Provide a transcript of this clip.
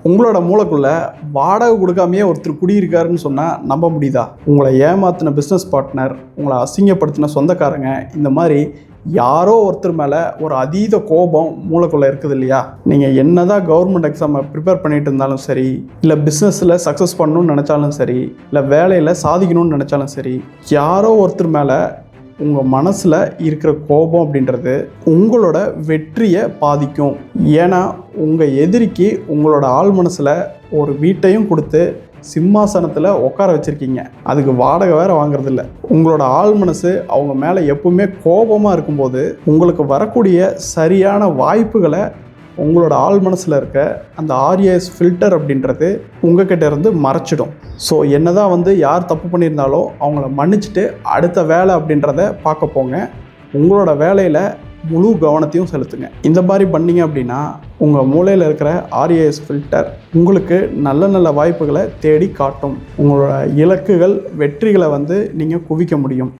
உங்களோட மூளைக்குள்ள வாடகை கொடுக்காமையே ஒருத்தர் குடியிருக்காருன்னு சொன்னால் நம்ப முடியுதா? உங்களை ஏமாத்தின பிஸ்னஸ் பார்ட்னர், உங்களை அசிங்கப்படுத்தின சொந்தக்காரங்க, இந்த மாதிரி யாரோ ஒருத்தர் மேலே ஒரு அதீத கோபம் மூளைக்குள்ளே இருக்குது இல்லையா? நீங்கள் என்ன தான் கவர்மெண்ட் எக்ஸாமை ப்ரிப்பேர் பண்ணிட்டு இருந்தாலும் சரி, இல்லை பிஸ்னஸில் சக்ஸஸ் பண்ணணும்னு நினச்சாலும் சரி, இல்லை வேலையில் சாதிக்கணும்னு நினச்சாலும் சரி, யாரோ ஒருத்தர் மேலே உங்கள் மனசில் இருக்கிற கோபம் அப்படின்றது உங்களோட வெற்றியை பாதிக்கும். ஏன்னா உங்கள் எதிரிக்கு உங்களோட ஆள் மனசில் ஒரு வீட்டையும் கொடுத்து சிம்மாசனத்தில் உட்கார வச்சுருக்கீங்க. அதுக்கு வாடகை வேறு வாங்குறதில்ல. உங்களோட ஆள் மனசு அவங்க மேலே எப்பவுமே கோபமாக இருக்கும்போது உங்களுக்கு வரக்கூடிய சரியான வாய்ப்புகளை உங்களோட ஆள் மனசில் இருக்க அந்த ஆர்ஏஎஸ் ஃபில்டர் அப்படின்றது உங்ககிட்ட இருந்து மறைச்சிடும். ஸோ என்ன தான் யார் தப்பு பண்ணியிருந்தாலும் அவங்கள மன்னிச்சுட்டு அடுத்த வேலை அப்படின்றத பார்க்க போங்க. உங்களோட வேலையில் முழு கவனத்தையும் செலுத்துங்க. இந்த மாதிரி பண்ணிங்க அப்படின்னா உங்கள் மூளையில் இருக்கிற ஆர்ஏஎஸ் ஃபில்டர் உங்களுக்கு நல்ல நல்ல வாய்ப்புகளை தேடி காட்டும். உங்களோட இலக்குகள், வெற்றிகளை நீங்கள் குவிக்க முடியும்.